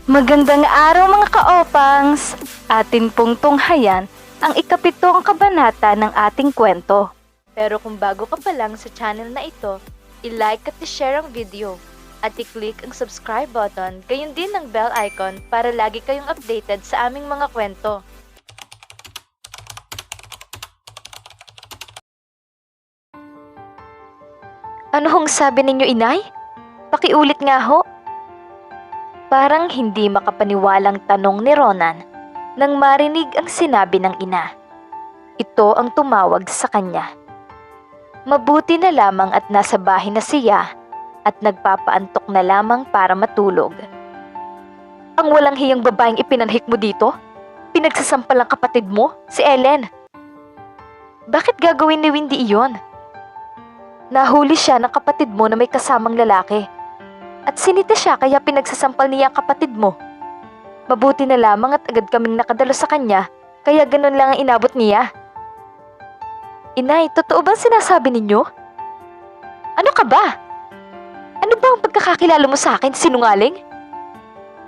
Magandang araw mga ka-opangs! Atin pong tunghayan ang ikapitong kabanata ng ating kwento. Pero kung bago ka pa lang sa channel na ito, i-like at i-share ang video at i-click ang subscribe button, gayon din ang bell icon para lagi kayong updated sa aming mga kwento. Ano hong sabi ninyo, inay? Pakiulit nga ho. Parang hindi makapaniwalang tanong ni Ronan nang marinig ang sinabi ng ina. Ito ang tumawag sa kanya. Mabuti na lamang at nasa bahay na siya at nagpapaantok na lamang para matulog. Ang walang hiyang babaeng ipinanhik mo dito? Pinagsasampal ang kapatid mo, si Ellen. Bakit gagawin ni Windy iyon? Nahuli siya ng kapatid mo na may kasamang lalaki. At sinita siya kaya pinagsasampal niya ang kapatid mo. Mabuti na lamang at agad kaming nakadalo sa kanya, kaya ganun lang ang inabot niya. Inay, totoo bang sinasabi ninyo? Ano ka ba? Ano ba ang pagkakakilala mo sa akin, sinungaling?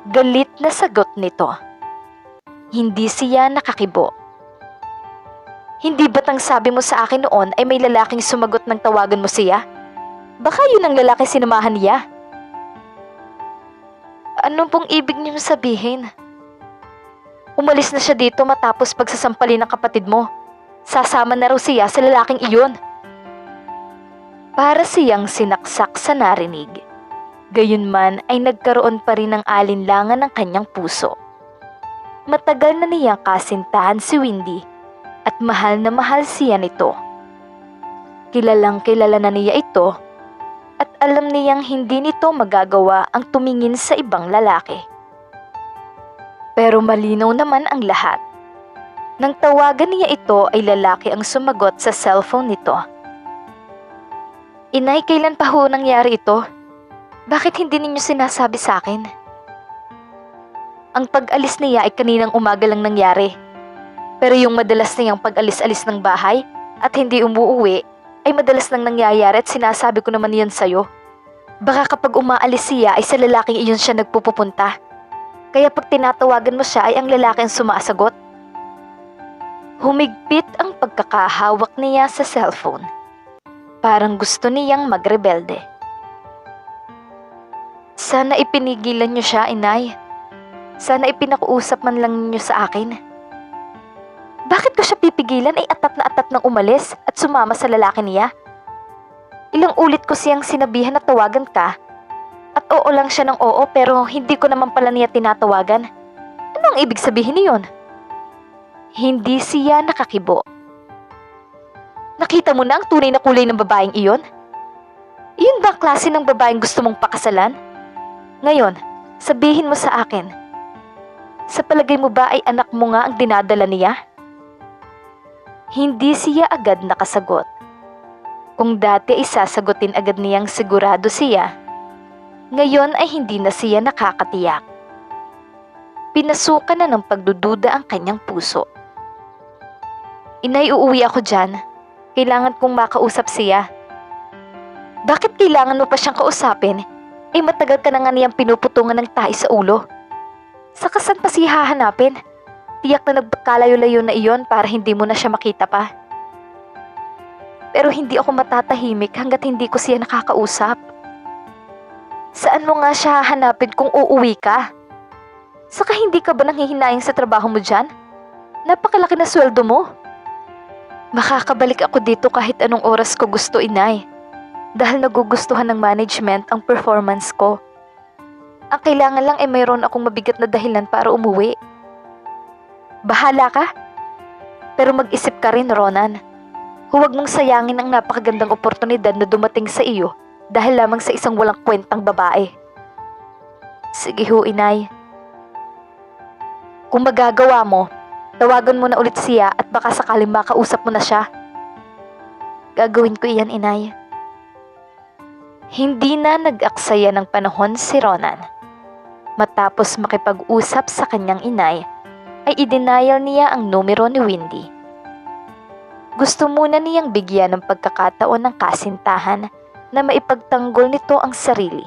Galit na sagot nito. Hindi siya nakakibo. Hindi ba't ang sabi mo sa akin noon ay may lalaking sumagot ng tawagan mo siya? Baka yun ang lalaki sinamahan niya. Ano pong ibig niyong sabihin? Umalis na siya dito matapos pagsasampalin ng kapatid mo. Sasama na raw siya sa lalaking iyon. Para siyang sinaksak sa narinig. Gayunman ay nagkaroon pa rin ng alinlangan ng kanyang puso. Matagal na niyang kasintahan si Windy at mahal na mahal siya nito. Kilalang kilala na niya ito. At alam niyang hindi nito magagawa ang tumingin sa ibang lalaki. Pero malinaw naman ang lahat. Nang tawagan niya ito ay lalaki ang sumagot sa cellphone nito. Inay, kailan pa ho nangyari ito? Bakit hindi ninyo sinasabi sa akin? Ang pag-alis niya ay kaninang umaga lang nangyari. Pero yung madalas niyang pag-alis-alis ng bahay at hindi umuuwi, ay madalas nang nangyayari at sinasabi ko naman yan sa'yo. Baka kapag umaalis siya ay sa lalaking iyon siya nagpupunta. Kaya pag tinatawagan mo siya ay ang lalaki ang sumasagot. Humigpit ang pagkakahawak niya sa cellphone. Parang gusto niyang magrebelde. Sana ipinigilan niyo siya, inay. Sana ipinakuusap man lang niyo sa akin. Bakit ko siya pipigilan ay atat na atat nang umalis at sumama sa lalaki niya? Ilang ulit ko siyang sinabihan na tawagan ka at oo lang siya ng oo pero hindi ko naman pala niya tinatawagan. Ano ang ibig sabihin niyon? Hindi siya nakakibo. Nakita mo na ang tunay na kulay ng babaeng iyon? Iyon ba ang klase ng babaeng gusto mong pakasalan? Ngayon, sabihin mo sa akin, sa palagay mo ba ay anak mo nga ang dinadala niya? Hindi siya agad nakasagot. Kung dati ay sasagutin agad niyang sigurado siya, ngayon ay hindi na siya nakakatiyak. Pinasukan na ng pagdududa ang kanyang puso. Inay, uuwi ako dyan. Kailangan kong makausap siya. Bakit kailangan mo pa siyang kausapin? Eh matagal ka na nga niyang pinuputungan ng tahi sa ulo. Saka saan pa siya hahanapin? Tiyak na nagkalayo-layo na iyon para hindi mo na siya makita pa. Pero hindi ako matatahimik hanggat hindi ko siya nakakausap. Saan mo nga siya hahanapin kung uuwi ka? Saka hindi ka ba nanghihinayang sa trabaho mo dyan? Napakalaki na sweldo mo. Makakabalik ako dito kahit anong oras ko gusto, inay. Dahil nagugustuhan ng management ang performance ko. Ang kailangan lang ay mayroon akong mabigat na dahilan para umuwi. Bahala ka. Pero mag-isip ka rin, Ronan. Huwag mong sayangin ang napakagandang oportunidad na dumating sa iyo dahil lamang sa isang walang kwentang babae. Sige ho, inay. Kung magagawa mo, tawagan mo na ulit siya at baka sakaling makausap mo na siya. Gagawin ko iyan, inay. Hindi na nag-aksaya ng panahon si Ronan. Matapos makipag-usap sa kanyang inay, ay i-denial niya ang numero ni Windy. Gusto muna niyang bigyan ng pagkakataon ng kasintahan na maipagtanggol nito ang sarili.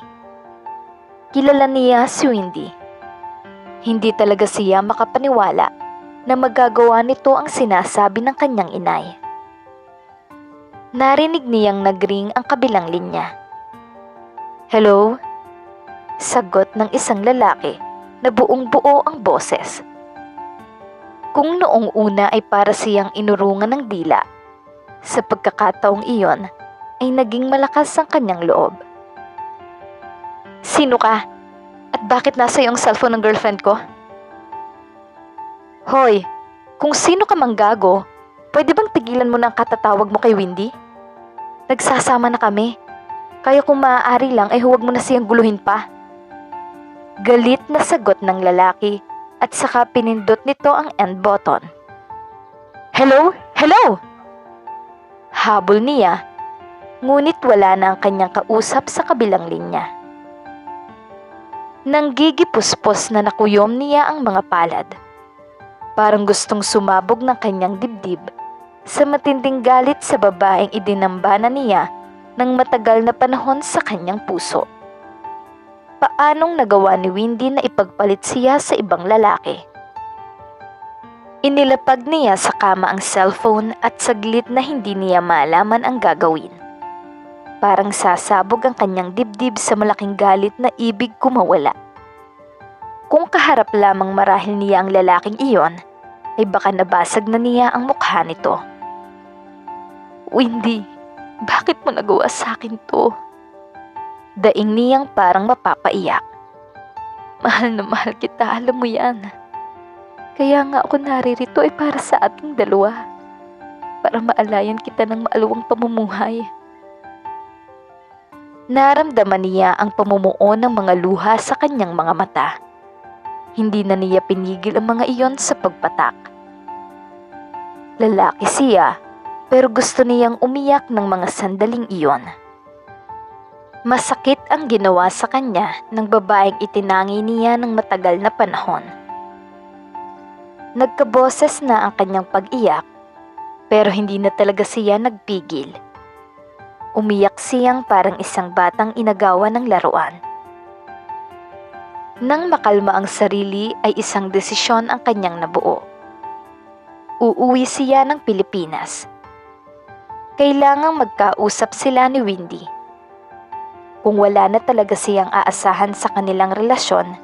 Kilala niya si Windy. Hindi talaga siya makapaniwala na magagawa nito ang sinasabi ng kanyang inay. Narinig niyang nagring ang kabilang linya. "Hello?" Sagot ng isang lalaki na buong-buo ang boses. Kung noong una ay para siyang inurungan ng dila, sa pagkakataong iyon ay naging malakas ang kanyang loob. "Sino ka? At bakit nasa iyong cellphone ng girlfriend ko?" "Hoy, kung sino ka mang gago, pwede bang tigilan mo ng katatawag mo kay Windy? Nagsasama na kami. Kaya kung maaari lang ay huwag mo na siyang guluhin pa." Galit na sagot ng lalaki at saka pinindot nito ang end button. "Hello? Hello?" Habol niya, ngunit wala na ang kanyang kausap sa kabilang linya. Nanggigipuspos na nakuyom niya ang mga palad. Parang gustong sumabog ng kanyang dibdib sa matinding galit sa babaeng idinambana niya ng matagal na panahon sa kanyang puso. Paanong nagawa ni Windy na ipagpalit siya sa ibang lalaki? Inilapag niya sa kama ang cellphone at saglit na hindi niya malaman ang gagawin. Parang sasabog ang kanyang dibdib sa malaking galit na ibig kumawala. Kung kaharap lamang marahil niya ang lalaking iyon, ay baka nabasag na niya ang mukha nito. "Windy, bakit mo nagawa sa akin to?" Daing niyang parang mapapaiyak. "Mahal na mahal kita, alam mo yan. Kaya nga ako naririto ay para sa ating dalawa. Para maalayan kita ng maalawang pamumuhay." Naramdaman niya ang pamumuo ng mga luha sa kanyang mga mata. Hindi na niya pinigil ang mga iyon sa pagpatak. Lalaki siya, pero gusto niyang umiyak ng mga sandaling iyon. Masakit ang ginawa sa kanya ng babaeng itinangi niya ng matagal na panahon. Nagkaboses na ang kanyang pag-iyak, pero hindi na talaga siya nagpigil. Umiyak siyang parang isang batang inagawa ng laruan. Nang makalma ang sarili ay isang desisyon ang kanyang nabuo. Uuwi siya ng Pilipinas. Kailangang magkausap sila ni Windy. Kung wala na talaga siyang aasahan sa kanilang relasyon,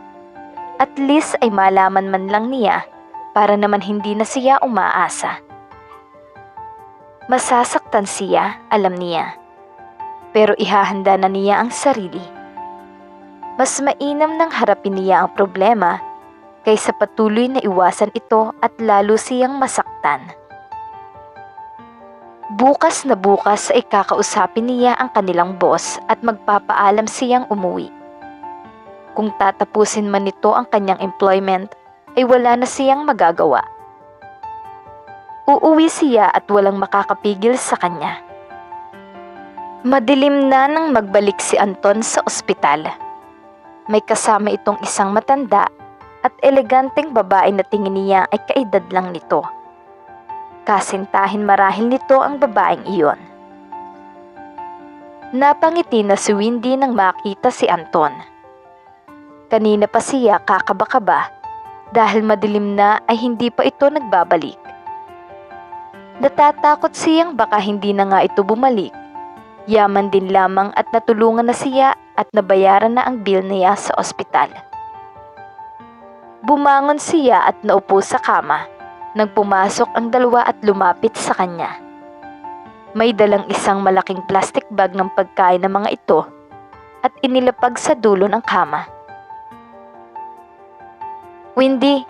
at least ay malaman man lang niya para naman hindi na siya umaasa. Masasaktan siya, alam niya. Pero ihahanda na niya ang sarili. Mas mainam nang harapin niya ang problema kaysa patuloy na iwasan ito at lalo siyang masaktan. Bukas na bukas ay kakausapin niya ang kanilang boss at magpapaalam siyang umuwi. Kung tatapusin man nito ang kanyang employment, ay wala na siyang magagawa. Uuwi siya at walang makakapigil sa kanya. Madilim na nang magbalik si Anton sa ospital. May kasama itong isang matanda at eleganteng babae na tingin niya ay kaedad lang nito. Kasintahin marahil nito ang babaeng iyon. Napangiti na si Windy nang makita si Anton. Kanina pa siya kakaba-kaba dahil madilim na ay hindi pa ito nagbabalik. Natatakot siyang baka hindi na nga ito bumalik. Yaman din lamang at natulungan na siya at nabayaran na ang bill niya sa ospital. Bumangon siya at naupo sa kama nang pumasok ang dalawa at lumapit sa kanya. May dalang isang malaking plastic bag ng pagkain ng mga ito at inilapag sa dulo ng kama. "Windy,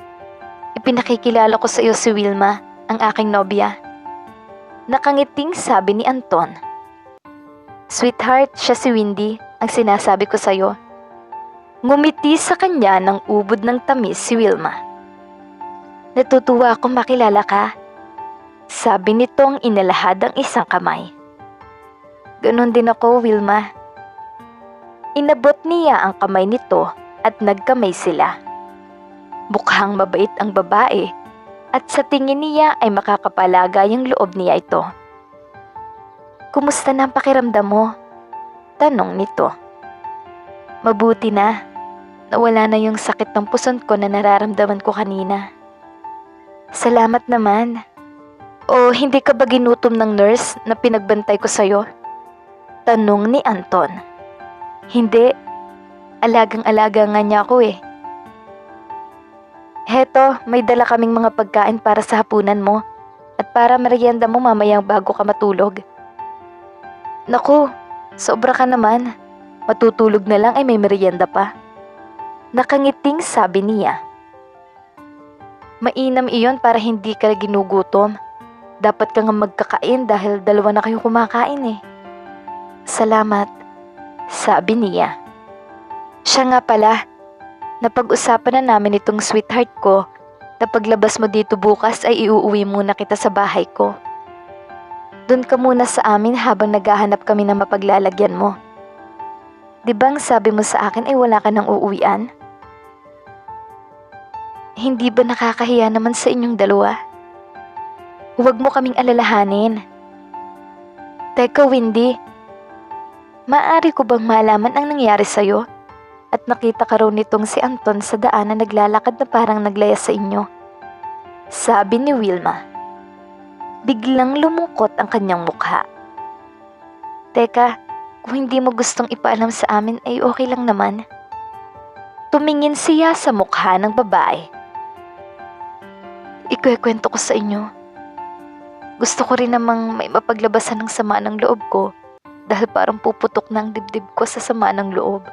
ipinakikilala ko sa iyo si Wilma, ang aking nobya." Nakangiting sabi ni Anton. "Sweetheart, siya si Windy, ang sinasabi ko sa iyo." Ngumiti sa kanya ng ubod ng tamis si Wilma. "Natutuwa akong makilala ka," sabi nitong inalahad ang isang kamay. "Ganon din ako, Wilma." Inabot niya ang kamay nito at nagkamay sila. Mukhang mabait ang babae at sa tingin niya ay makakapalagay ang loob niya ito. "Kumusta na ang pakiramdam mo?" tanong nito. "Mabuti na. Nawala na yung sakit ng puson ko na nararamdaman ko kanina. Salamat naman. O hindi ka ba ginutom ng nurse na pinagbantay ko sa'yo? Tanong ni Anton. Hindi. Alagang-alaga nga niya ako eh. Heto, may dala kaming mga pagkain para sa hapunan mo at para merienda mo mamayang bago ka matulog. Naku, sobra ka naman. Matutulog na lang ay may merienda pa. Nakangiting sabi niya. Mainam iyon para hindi ka ginugutom. Dapat ka nga magkakain dahil dalawa na kayo kumakain eh. Salamat, sabi niya. Siya nga pala, napag-usapan na namin itong sweetheart ko na paglabas mo dito bukas ay iuuwi muna kita sa bahay ko. Doon ka muna sa amin habang naghahanap kami ng mapaglalagyan mo. Di bang sabi mo sa akin ay wala ka nang uuwian? Hindi ba nakakahiya naman sa inyong dalawa? Huwag mo kaming alalahanin. Teka Windy, maaari ko bang malaman ang nangyari sa'yo? At nakita ka raw nitong si Anton sa daan na naglalakad na parang naglaya sa inyo. Sabi ni Wilma. Biglang lumungkot ang kanyang mukha. Teka, kung hindi mo gustong ipaalam sa amin ay okay lang naman. Tumingin siya sa mukha ng babae. Ikukwento ko sa inyo. Gusto ko rin namang may mapaglabasan ng sama ng loob ko dahil parang puputok na ang dibdib ko sa sama ng loob.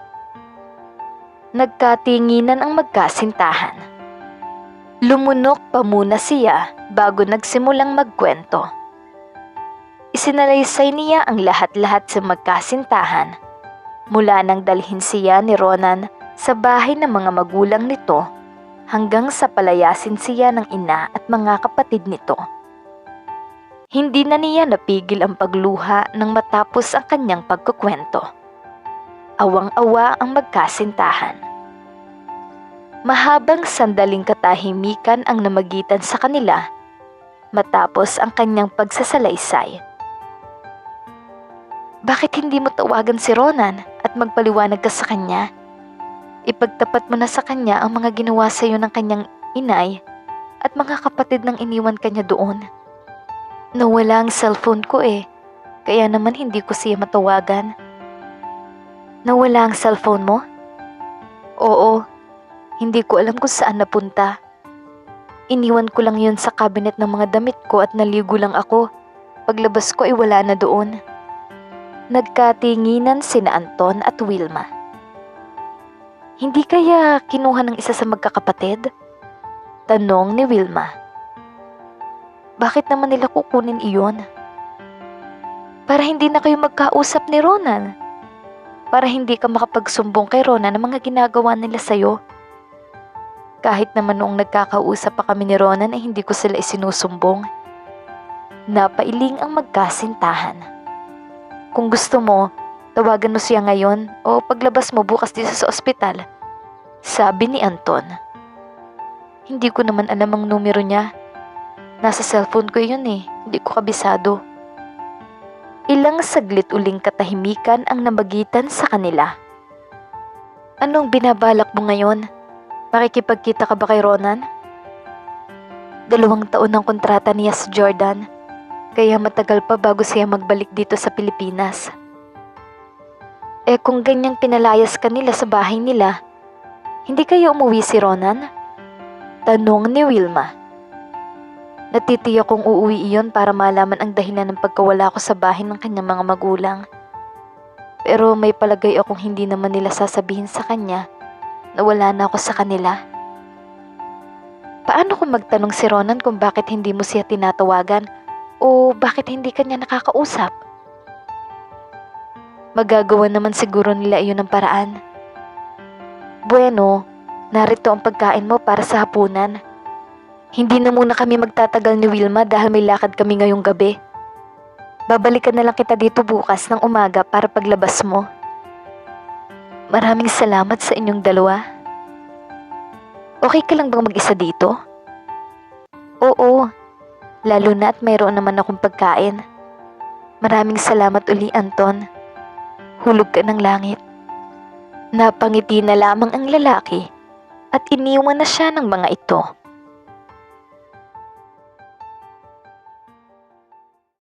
Nagkatinginan ang magkasintahan. Lumunok pa muna siya bago nagsimulang magkwento. Isinalaysay niya ang lahat-lahat sa magkasintahan mula nang dalhin siya ni Ronan sa bahay ng mga magulang nito hanggang sa palayasin siya ng ina at mga kapatid nito. Hindi na niya napigil ang pagluha nang matapos ang kanyang pagkukwento. Awang-awa ang magkasintahan. Mahabang sandaling katahimikan ang namagitan sa kanila matapos ang kanyang pagsasalaysay. Bakit hindi mo tawagan si Ronan at magpaliwanag ka sa kanya? Ipagtapat mo na sa kanya ang mga ginawa sa iyo ng kanyang inay at mga kapatid nang iniwan kanya doon. Nawala ang cellphone ko eh, kaya naman hindi ko siya matawagan. Nawala ang cellphone mo? Oo, hindi ko alam kung saan napunta. Iniwan ko lang yun sa cabinet ng mga damit ko at naligo lang ako. Paglabas ko ay wala na doon. Nagkatinginan sina Anton at Wilma. Hindi kaya kinuha ng isa sa magkakapatid? Tanong ni Wilma. Bakit naman nila kukunin iyon? Para hindi na kayo magkausap ni Ronan. Para hindi ka makapagsumbong kay Ronan ng mga ginagawa nila sa'yo. Kahit naman noong nagkakausap pa kami ni Ronan ay hindi ko sila isinusumbong. Napailing ang magkasintahan. Kung gusto mo, tawagan mo siya ngayon o paglabas mo bukas dito sa ospital. Sabi ni Anton. Hindi ko naman alam ang numero niya. Nasa cellphone ko yun eh, hindi ko kabisado. Ilang saglit uling katahimikan ang namagitan sa kanila. Anong binabalak mo ngayon? Makikipagkita ka ba kay Ronan? 2 taon ang kontrata niya sa Jordan, kaya matagal pa bago siya magbalik dito sa Pilipinas. Eh kung ganyang pinalayas ka nila sa bahay nila, hindi kayo umuwi si Ronan? Tanong ni Wilma. Natitiyak kong uuwi iyon para malaman ang dahilan ng pagkawala ko sa bahay ng kanyang mga magulang. Pero may palagay akong hindi naman nila sasabihin sa kanya na wala na ako sa kanila. Paano kung magtanong si Ronan kung bakit hindi mo siya tinatawagan o bakit hindi kanya nakakausap? Magagawa naman siguro nila iyon ng paraan. Bueno, narito ang pagkain mo para sa hapunan. Hindi na muna kami magtatagal ni Wilma dahil may lakad kami ngayong gabi. Babalikan na lang kita dito bukas ng umaga para paglabas mo. Maraming salamat sa inyong dalawa. Okay ka lang bang mag-isa dito? Oo, lalo na at mayroon naman akong pagkain. Maraming salamat uli, Anton. Hulog ka ng langit. Napangiti na lamang ang lalaki at iniwan na siya ng mga ito.